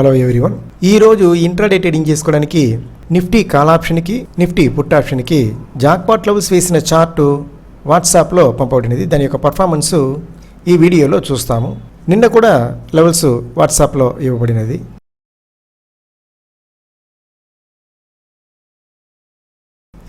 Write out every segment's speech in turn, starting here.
Hello everyone. ఈరోజు intraday trading చేసుకోవడానికి nifty call ఆప్షన్కి నిఫ్టీ పుట్ ఆప్షన్కి జాక్పాట్ లెవెల్స్ వేసిన చార్టు వాట్సాప్లో పంపబడినది. దాని యొక్క పర్ఫార్మెన్స్ ఈ వీడియోలో చూస్తాము. నిన్న కూడా లెవెల్స్ వాట్సాప్లో ఇవ్వబడినది.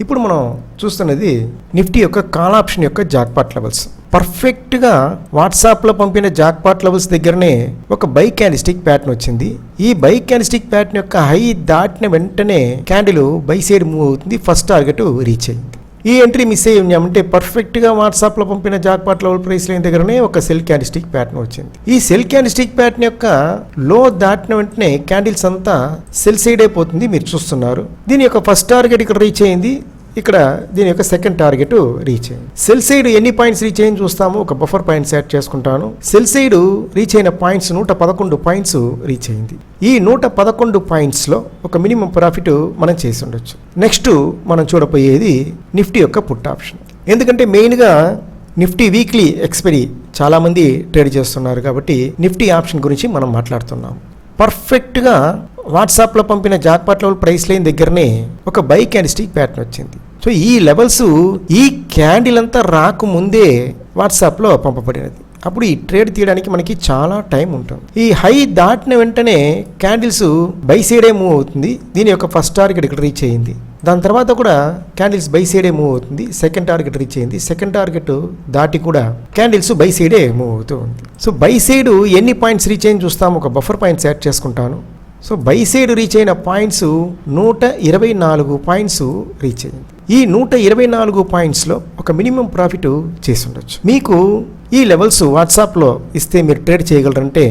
ఇప్పుడు మనం చూస్తున్నది నిఫ్టీ యొక్క కాల్ ఆప్షన్ యొక్క జాక్పాట్ లెవెల్స్. పర్ఫెక్ట్గా వాట్సాప్లో పంపిన జాక్పాట్ లెవెల్స్ దగ్గరనే ఒక బై క్యాండిల్స్టిక్ ప్యాటర్న్ వచ్చింది. ఈ బై క్యాండిల్స్టిక్ ప్యాటర్న్ యొక్క హై దాటిన వెంటనే క్యాండిల్ బై సైడ్ మూవ్ అవుతుంది. ఫస్ట్ టార్గెట్ రీచ్ అయింది. ఈ ఎంట్రీ మిస్ అయ్యి ఉన్నామంటే పర్ఫెక్ట్గా వాట్సాప్లో పంపిన జాక్పాట్ లెవెల్ ప్రైస్ లైన్ దగ్గరనే ఒక సెల్ క్యాండిల్స్టిక్ ప్యాటర్న్ వచ్చింది. ఈ సెల్ క్యాండిల్స్టిక్ ప్యాటర్న్ యొక్క లో దాటిన వెంటనే క్యాండిల్స్ అంతా సెల్ సైడ్ అయిపోతుంది. మీరు చూస్తున్నారు. దీని యొక్క ఫస్ట్ టార్గెట్ ఇక్కడ రీచ్ అయింది. ఇక్కడ దీని యొక్క సెకండ్ టార్గెట్ రీచ్ అయింది. సెల్ సైడ్ ఎన్ని పాయింట్స్ రీచ్ అయింది చూస్తాము. ఒక బఫర్ పాయింట్స్ యాడ్ చేసుకుంటాను. సెల్ సైడ్ రీచ్ అయిన పాయింట్స్ 111 పాయింట్స్ రీచ్ అయింది. ఈ 111 పాయింట్స్లో ఒక మినిమం ప్రాఫిట్ మనం చేసి ఉండొచ్చు. నెక్స్ట్ మనం చూడబోయేది నిఫ్టీ యొక్క పుట్ ఆప్షన్. ఎందుకంటే మెయిన్గా నిఫ్టీ వీక్లీ ఎక్స్పైరీ చాలామంది ట్రేడ్ చేస్తున్నారు కాబట్టి నిఫ్టీ ఆప్షన్ గురించి మనం మాట్లాడుతున్నాం. పర్ఫెక్ట్గా వాట్సాప్లో పంపిన జాక్పాట్ లెవెల్ ప్రైస్ లైన్ దగ్గరనే ఒక బై క్యాండిల్స్టిక్ ప్యాటర్న్ వచ్చింది. సో ఈ లెవెల్స్ ఈ క్యాండిల్ అంతా రాకముందే వాట్సాప్లో పంపబడినది. అప్పుడు ఈ ట్రేడ్ తీయడానికి మనకి చాలా టైం ఉంటుంది. ఈ హై దాటిన వెంటనే క్యాండిల్స్ బై సైడే మూవ్ అవుతుంది. దీని యొక్క ఫస్ట్ టార్గెట్ ఇక్కడ రీచ్ అయ్యింది. దాని తర్వాత కూడా క్యాండిల్స్ బై సైడే మూవ్ అవుతుంది. సెకండ్ టార్గెట్ రీచ్ అయింది. సెకండ్ టార్గెట్ దాటి కూడా క్యాండిల్స్ బై సైడే మూవ్ అవుతూ ఉంది. సో బై సైడ్ ఎన్ని పాయింట్స్ రీచ్ అయింది చూస్తాము. ఒక బఫర్ పాయింట్స్ యాడ్ చేసుకుంటాను. సో బై సైడ్ రీచ్ అయిన పాయింట్స్ 124 పాయింట్స్ రీచ్ అయింది. ఈ 124 పాయింట్స్లో ఒక మినిమం ప్రాఫిట్ చేసి ఉండొచ్చు. మీకు ఈ లెవెల్స్ వాట్సాప్లో ఇస్తే మీరు ట్రేడ్ చేయగలరంటే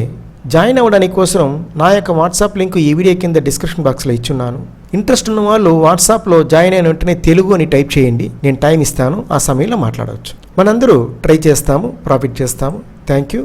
జాయిన్ అవ్వడానికి కోసం నా యొక్క వాట్సాప్ లింక్ ఈ వీడియో కింద డిస్క్రిప్షన్ బాక్స్లో ఇచ్చున్నాను. ఇంట్రెస్ట్ ఉన్న వాళ్ళు వాట్సాప్లో జాయిన్ అయిన వెంటనే తెలుగు అని టైప్ చేయండి. నేను టైం ఇస్తాను. ఆ సమయంలో మాట్లాడవచ్చు. మనందరూ ట్రై చేస్తాము, ప్రాఫిట్ చేస్తాము. Thank you.